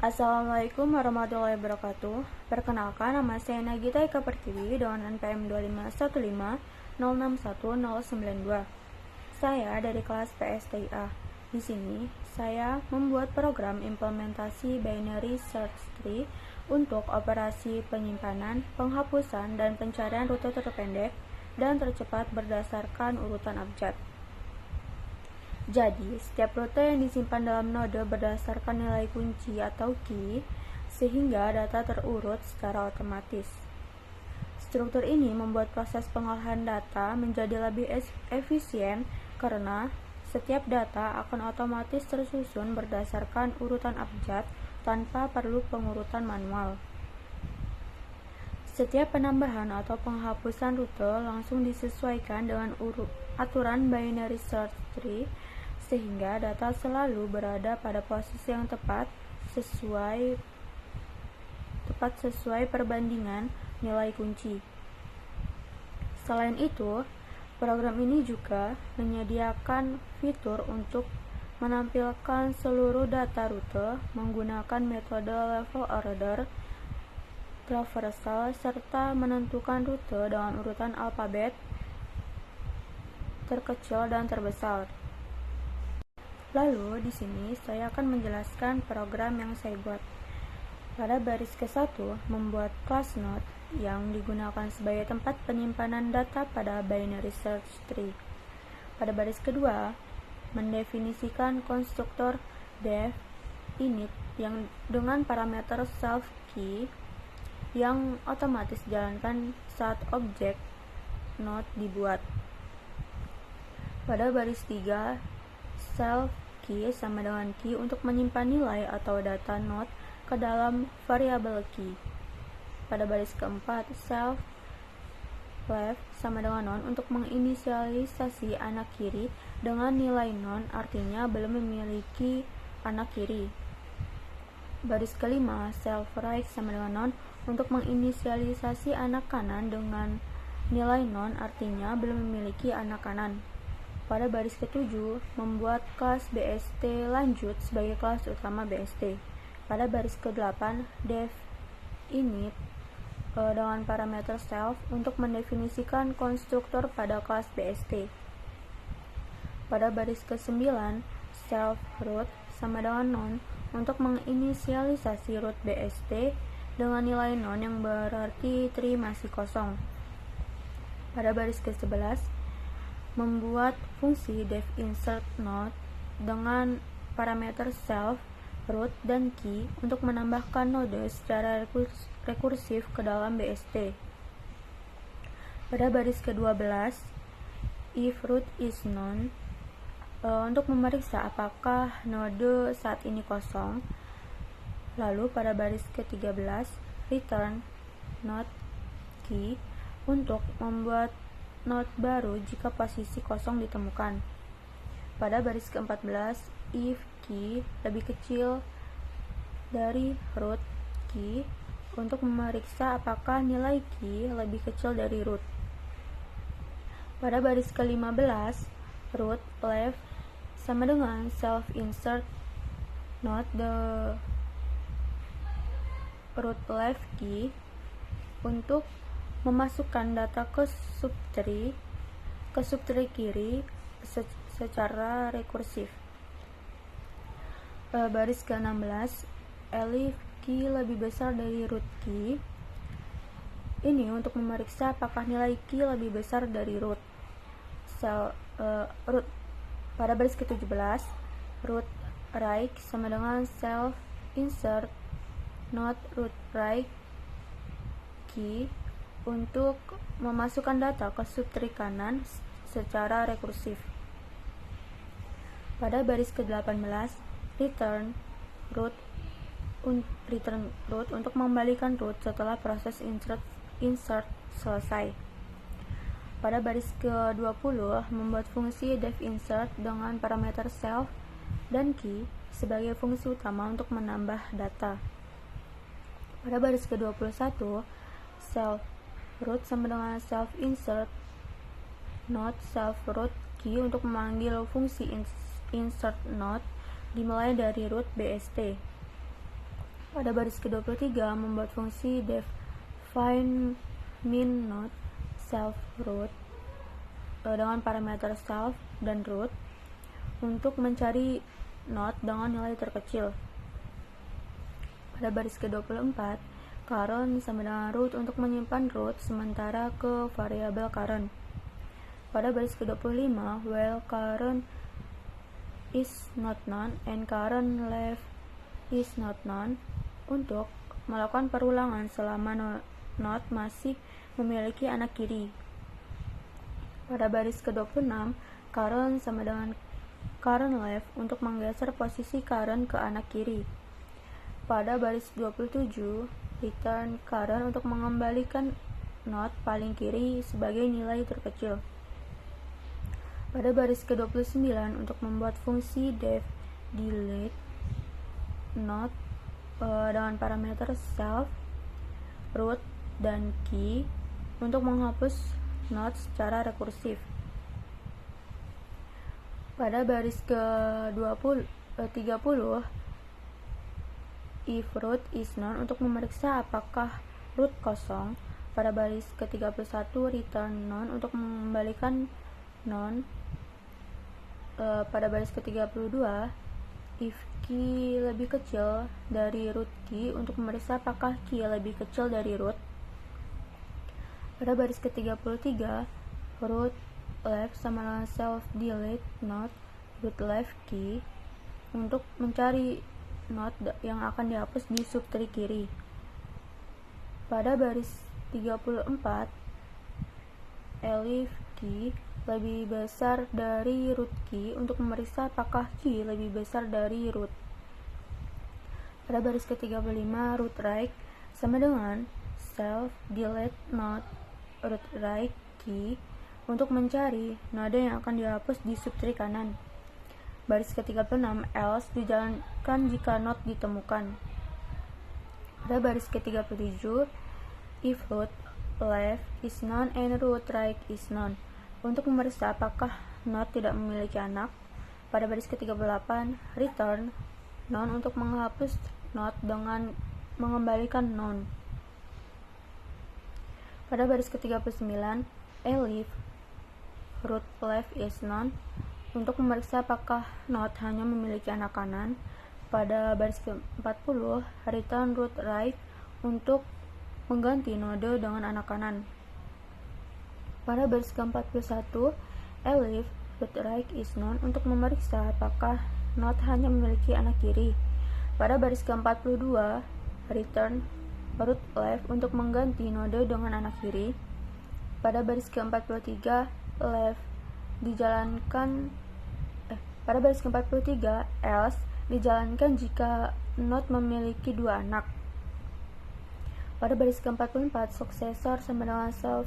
Assalamualaikum warahmatullahi wabarakatuh. Perkenalkan, nama saya Nagita Eka Pertiwi dengan NPM 251506192. Saya dari kelas PSTIA. Di sini, saya membuat program implementasi binary search tree untuk operasi penyimpanan, penghapusan, dan pencarian rute terpendek dan tercepat berdasarkan urutan abjad. Jadi, setiap rute yang disimpan dalam node berdasarkan nilai kunci atau key, sehingga data terurut secara otomatis. Struktur ini membuat proses pengolahan data menjadi lebih efisien karena setiap data akan otomatis tersusun berdasarkan urutan abjad tanpa perlu pengurutan manual. Setiap penambahan atau penghapusan rute langsung disesuaikan dengan aturan binary search tree sehingga data selalu berada pada posisi yang tepat sesuai perbandingan nilai kunci. Selain itu, program ini juga menyediakan fitur untuk menampilkan seluruh data rute menggunakan metode level order traversal serta menentukan rute dengan urutan alfabet terkecil dan terbesar. Lalu di sini saya akan menjelaskan program yang saya buat. Pada baris ke-1 membuat class node yang digunakan sebagai tempat penyimpanan data pada binary search tree. Pada baris kedua mendefinisikan konstruktor def init yang dengan parameter self key yang otomatis dijalankan saat objek node dibuat. Pada baris 3 self key sama dengan key untuk menyimpan nilai atau data node ke dalam variabel key. Pada baris keempat, self left sama dengan non untuk menginisialisasi anak kiri dengan nilai non, artinya belum memiliki anak kiri. Baris kelima, self right sama dengan non untuk menginisialisasi anak kanan dengan nilai non, artinya belum memiliki anak kanan. Pada baris ke-7, membuat kelas BST lanjut sebagai kelas utama BST. Pada baris ke-8, def init dengan parameter self untuk mendefinisikan konstruktor pada kelas BST. Pada baris ke-9, self root sama dengan non untuk menginisialisasi root BST dengan nilai non yang berarti tree masih kosong. Pada baris ke-11, membuat fungsi def insert node dengan parameter self, root, dan key untuk menambahkan node secara rekursif ke dalam BST. Pada baris ke-12, if root is known untuk memeriksa apakah node saat ini kosong. Lalu pada baris ke-13, return node key untuk membuat node baru jika posisi kosong ditemukan. Pada baris ke-14, if key lebih kecil dari root key untuk memeriksa apakah nilai key lebih kecil dari root. Pada baris ke-15, root left sama dengan self insert node the root left key untuk memasukkan data ke subtree kiri secara rekursif. Baris ke-16, elif key lebih besar dari root key. Ini untuk memeriksa apakah nilai key lebih besar dari root. Root. Pada baris ke-17, root right sama dengan self insert not root right key untuk memasukkan data ke subtree kanan secara rekursif. Pada baris ke-18, return root untuk membalikan root setelah proses insert selesai. Pada baris ke-20, membuat fungsi def insert dengan parameter self dan key sebagai fungsi utama untuk menambah data. Pada baris ke-21, self root sama dengan self insert not self root key untuk memanggil fungsi insert not dimulai dari root BST. Pada baris ke-23 membuat fungsi def find min not self root dengan parameter self dan root untuk mencari not dengan nilai terkecil. Pada baris ke-24, current sama dengan root untuk menyimpan root sementara ke variabel current. Pada baris ke-25, while current is not known and current left is not known untuk melakukan perulangan selama not masih memiliki anak kiri. Pada baris ke-26, current sama dengan current left untuk menggeser posisi current ke anak kiri. Pada baris 27, return current untuk mengembalikan not paling kiri sebagai nilai terkecil. Pada baris ke-29 untuk membuat fungsi def delete not dengan parameter self, root, dan key untuk menghapus not secara rekursif. Pada baris ke-30, if root is known untuk memeriksa apakah root kosong. Pada baris ke-31, return none untuk mengembalikan none. Pada baris ke-32, if key lebih kecil dari root key untuk memeriksa apakah key lebih kecil dari root. Pada baris ke-33, root left sama dengan self delete not root left key untuk mencari not yang akan dihapus di subtree kiri. Pada baris 34, elif key lebih besar dari root key untuk memeriksa apakah key lebih besar dari root. Pada baris ke-35, root right sama dengan self delete not root right key untuk mencari node yang akan dihapus di subtree kanan. Baris ke-36, else dijalankan jika not ditemukan. Pada baris ke-37, if root left is known and root right is known untuk memeriksa apakah not tidak memiliki anak. Pada baris ke-38, return non untuk menghapus not dengan mengembalikan non. Pada baris ke-39, elif root left is known untuk memeriksa apakah not hanya memiliki anak kanan. Pada baris ke-40, return root right untuk mengganti node dengan anak kanan. Pada baris ke-41, elif root right is known untuk memeriksa apakah not hanya memiliki anak kiri. Pada baris ke-42, return root left untuk mengganti node dengan anak kiri. Pada baris ke-43, left dijalankan pada baris ke-43, else dijalankan jika not memiliki dua anak. Pada baris ke-44, successor sama dengan self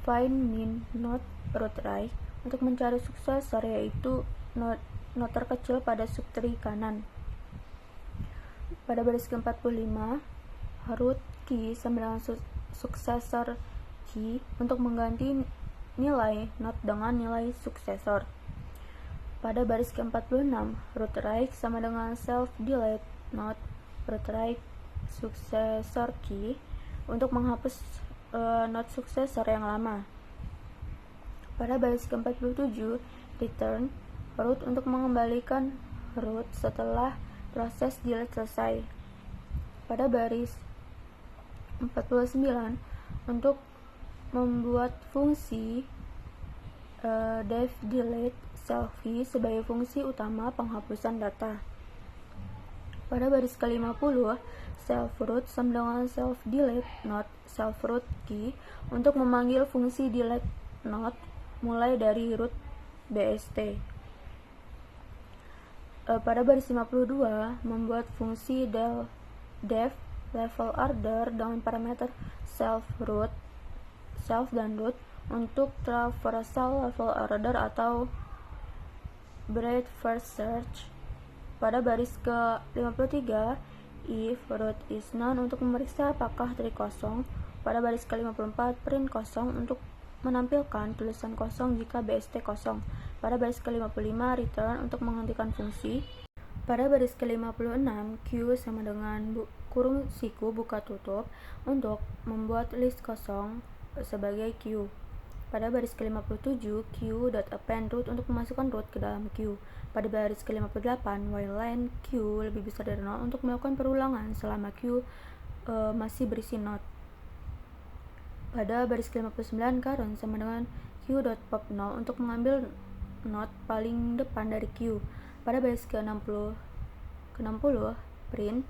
find min not root right untuk mencari successor yaitu not terkecil pada subtree kanan. Pada baris ke-45, root key sama dengan successor key untuk mengganti nilai not dengan nilai successor. Pada baris ke-46, root right sama dengan self delete not root right successor key untuk menghapus not successor yang lama. Pada baris ke-47, return root untuk mengembalikan root setelah proses delete selesai. Pada baris 49, untuk membuat fungsi def delete selfie sebagai fungsi utama penghapusan data. Pada baris ke-50, self root sama dengan self delete not self root key untuk memanggil fungsi delete not mulai dari root bst. Pada baris 52, membuat fungsi def level order dengan parameter self dan root untuk traversal level order atau breadth first search. Pada baris ke-53, if root is known untuk memeriksa apakah tree kosong. Pada baris ke-54, print kosong untuk menampilkan tulisan kosong jika BST kosong. Pada baris ke-55, return untuk menghentikan fungsi. Pada baris ke-56, Q sama dengan kurung siku buka tutup untuk membuat list kosong sebagai Q. Pada baris ke-57, Q.append root untuk memasukkan root ke dalam Q. Pada baris ke-58, while len Q lebih besar dari 0 untuk melakukan perulangan selama Q masih berisi not. Pada baris ke-59, current sama dengan Q.pop 0 untuk mengambil not paling depan dari Q. Pada baris ke-60, print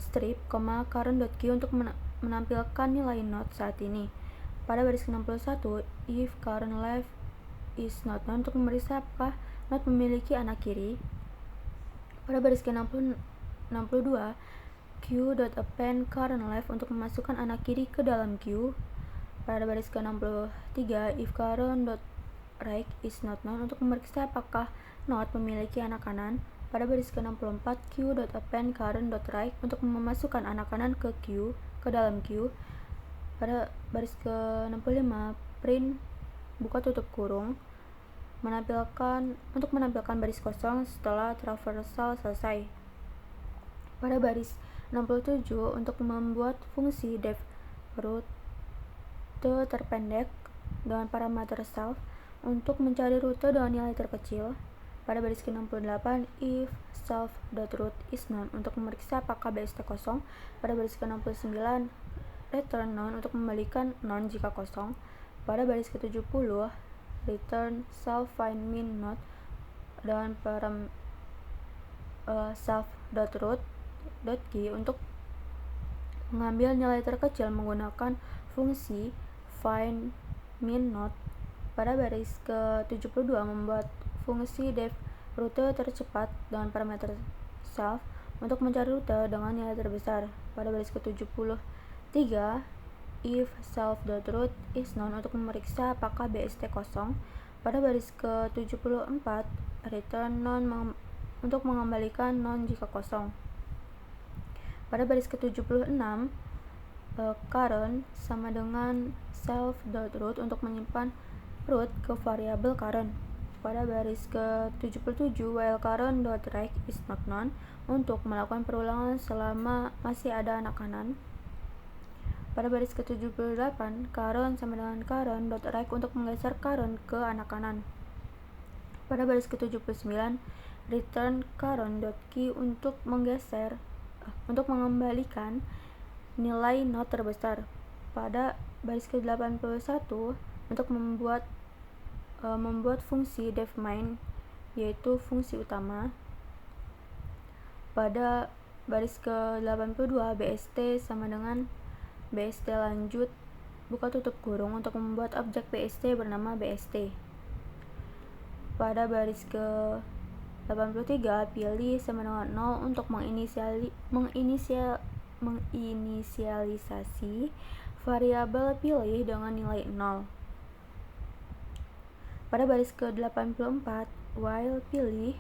strip, current.q untuk menampilkan nilai not saat ini. Pada baris ke-61, if current left is not known untuk memeriksa apakah not memiliki anak kiri. Pada baris ke-62, q.append current left untuk memasukkan anak kiri ke dalam q. Pada baris ke-63, if current.right is not known untuk memeriksa apakah not memiliki anak kanan. Pada baris ke-64, q.append current.right untuk memasukkan anak kanan ke dalam q. Pada baris ke-65, print buka tutup kurung untuk menampilkan baris kosong setelah traversal selesai. Pada baris 67, untuk membuat fungsi def rute terpendek dengan parameter self untuk mencari rute dengan nilai terkecil. Pada baris ke-68, if self.route is known untuk memeriksa apakah BST kosong. Pada baris ke-69, return none untuk membalikan non jika kosong. Pada baris ke-70, return self find min not dengan param self.route.key untuk mengambil nilai terkecil menggunakan fungsi find min not. Pada baris ke-72, membuat fungsi def rute tercepat dengan parameter self untuk mencari rute dengan nilai terbesar. Pada baris ke-73, if self.route is known untuk memeriksa apakah BST kosong. Pada baris ke-74, return non untuk mengembalikan non jika kosong. Pada baris ke-76, current sama dengan self.route untuk menyimpan root ke variabel current. Pada baris ke-77, while current.right is not known untuk melakukan perulangan selama masih ada anak kanan. Pada baris ke-78, current sama dengan current.right untuk menggeser current ke anak kanan. Pada baris ke-79, return current.key untuk mengembalikan nilai not terbesar. Pada baris ke-81, untuk membuat fungsi def main, yaitu fungsi utama. Pada baris ke-82, BST sama dengan BST lanjut buka tutup kurung untuk membuat objek BST bernama BST. Pada baris ke-83, pilih sama dengan 0 untuk menginisialisasi variabel pilih dengan nilai 0. Pada baris ke-84, while pilih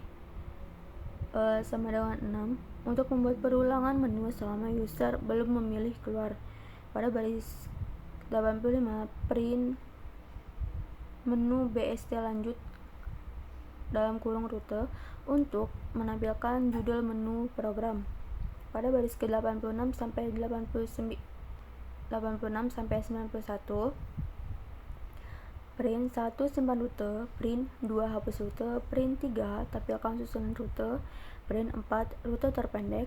sama dengan 6 untuk membuat perulangan menu selama user belum memilih keluar. Pada baris 85, print menu BST lanjut dalam kurung rute untuk menampilkan judul menu program. Pada baris ke-86 sampai 91, print 1 simpan rute, print 2 hapus rute, print 3 tampilkan susunan rute, print 4 rute terpendek,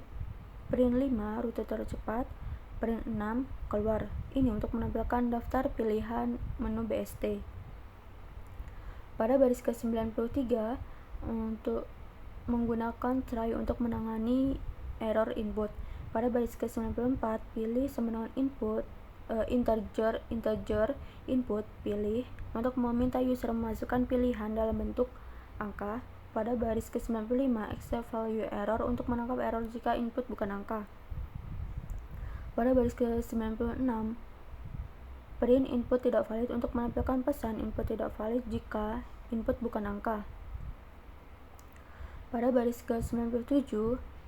print 5 rute tercepat, print 6 keluar. Ini untuk menampilkan daftar pilihan menu BST. Pada baris ke-93, untuk menggunakan try untuk menangani error input. Pada baris ke-94, pilih sama dengan input integer input pilih untuk meminta user memasukkan pilihan dalam bentuk angka. Pada baris ke-95, accept value error untuk menangkap error jika input bukan angka. Pada baris ke-96, print input tidak valid untuk menampilkan pesan input tidak valid jika input bukan angka. Pada baris ke-97,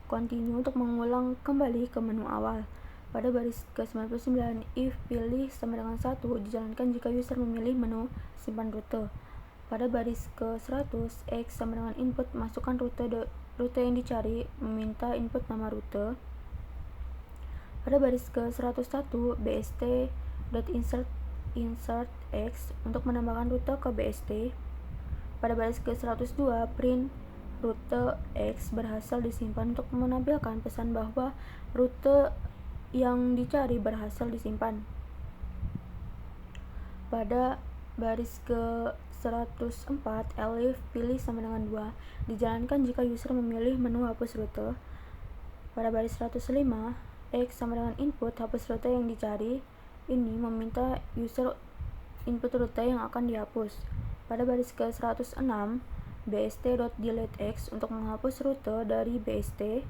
continue untuk mengulang kembali ke menu awal. Pada baris ke-99, if pilih sama dengan 1 dijalankan jika user memilih menu simpan rute. Pada baris ke-100, X sama dengan input masukkan rute yang dicari, meminta input nama rute. Pada baris ke-101, bst.insert X untuk menambahkan rute ke bst. Pada baris ke-102, print rute X berhasil disimpan untuk menampilkan pesan bahwa rute yang dicari berhasil disimpan. Pada baris ke-104, elif pilih sama dengan 2 dijalankan jika user memilih menu hapus rute. Pada baris 105, X sama dengan input hapus rute yang dicari. Ini meminta user input rute yang akan dihapus. Pada baris ke-106, bst.delete X untuk menghapus rute dari bst.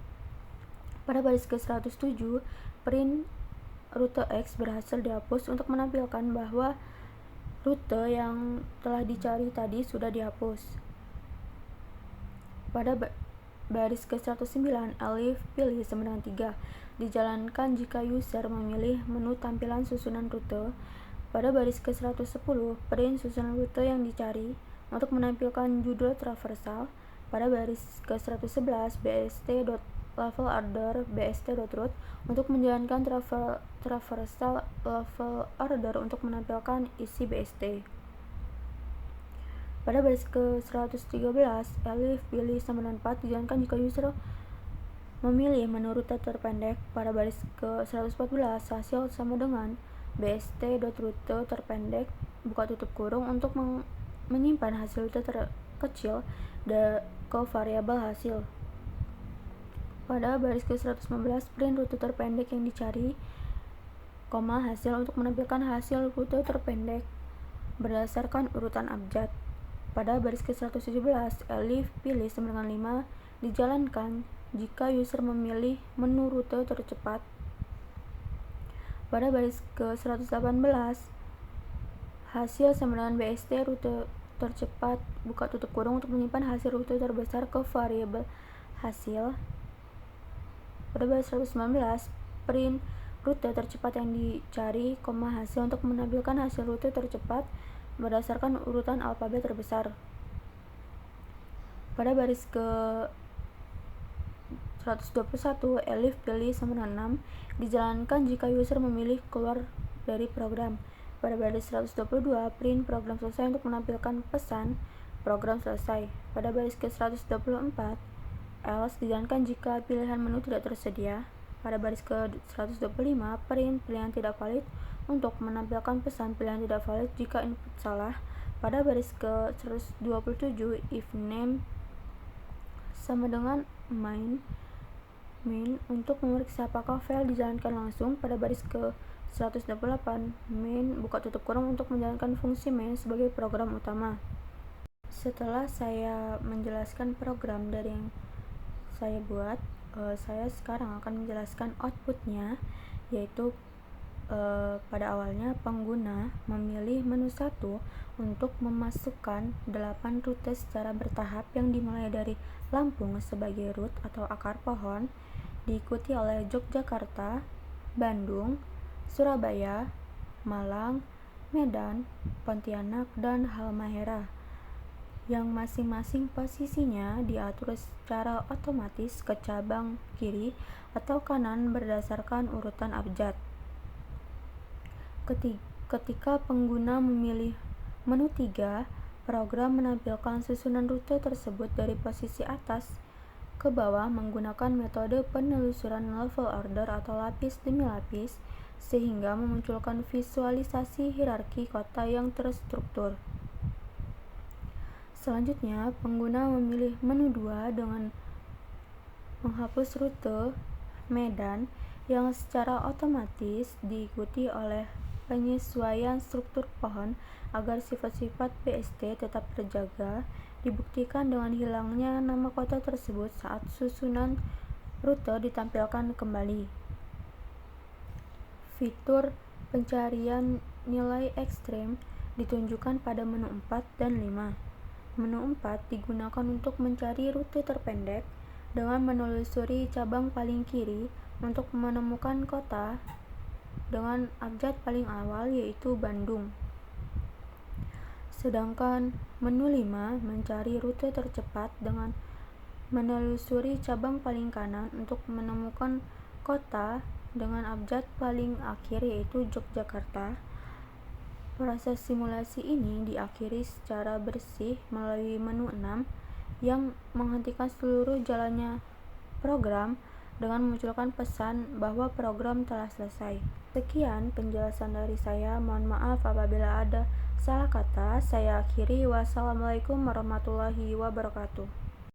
Pada baris ke-107, print rute X berhasil dihapus untuk menampilkan bahwa rute yang telah dicari tadi sudah dihapus. Pada baris ke-109, elif pilih sama dengan 3 dijalankan jika user memilih menu tampilan susunan rute. Pada baris ke-110, print susunan rute yang dicari untuk menampilkan judul traversal. Pada baris ke-111, bst.level-order bst.route untuk menjalankan traversal level order untuk menampilkan isi bst. Pada baris ke-113, elif pilih sama dengan 4 dijalankan jika user memilih menu rute terpendek. Pada baris ke-114, hasil sama dengan bst.rute terpendek buka tutup kurung untuk menyimpan hasil rute terkecil ke variabel hasil. Pada baris ke-115, print rute terpendek yang dicari, hasil untuk menampilkan hasil rute terpendek berdasarkan urutan abjad. Pada baris ke-117, elif pilih sama dengan 5 dijalankan jika user memilih menu rute tercepat. Pada baris ke-118, hasil sama dengan bst rute tercepat buka tutup kurung untuk menyimpan hasil rute terbesar ke variabel hasil. Pada baris 119, print rute tercepat yang dicari, hasil untuk menampilkan hasil rute tercepat berdasarkan urutan alfabet terbesar. Pada baris ke-121, elif pilih sama dengan 6 dijalankan jika user memilih keluar dari program. Pada baris 122, print program selesai untuk menampilkan pesan program selesai. Pada baris ke-124, else dijalankan jika pilihan menu tidak tersedia. Pada baris ke-125, print pilihan tidak valid untuk menampilkan pesan pilihan tidak valid jika input salah. Pada baris ke-127, if name sama dengan main untuk memeriksa apakah file dijalankan langsung. Pada baris ke-128, main buka tutup kurung untuk menjalankan fungsi main sebagai program utama. Setelah saya menjelaskan program dari yang saya buat, saya sekarang akan menjelaskan outputnya, yaitu pada awalnya pengguna memilih menu 1 untuk memasukkan 8 rute secara bertahap yang dimulai dari Lampung sebagai root atau akar pohon, diikuti oleh Yogyakarta, Bandung, Surabaya, Malang, Medan, Pontianak, dan Halmahera, yang masing-masing posisinya diatur secara otomatis ke cabang kiri atau kanan berdasarkan urutan abjad. Ketika pengguna memilih menu 3, program menampilkan susunan rute tersebut dari posisi atas ke bawah menggunakan metode penelusuran level order atau lapis demi lapis, sehingga memunculkan visualisasi hierarki kota yang terstruktur. Selanjutnya, pengguna memilih menu 2 dengan menghapus rute Medan yang secara otomatis diikuti oleh penyesuaian struktur pohon agar sifat-sifat BST tetap terjaga, dibuktikan dengan hilangnya nama kota tersebut saat susunan rute ditampilkan kembali. Fitur pencarian nilai ekstrem ditunjukkan pada menu 4 dan 5. Menu 4 digunakan untuk mencari rute terpendek dengan menelusuri cabang paling kiri untuk menemukan kota dengan abjad paling awal, yaitu Bandung. Sedangkan menu 5 mencari rute tercepat dengan menelusuri cabang paling kanan untuk menemukan kota dengan abjad paling akhir yaitu Yogyakarta. Proses simulasi ini diakhiri secara bersih melalui menu 6 yang menghentikan seluruh jalannya program dengan memunculkan pesan bahwa program telah selesai. Sekian penjelasan dari saya. Mohon maaf apabila ada salah kata. Saya akhiri. Wassalamualaikum warahmatullahi wabarakatuh.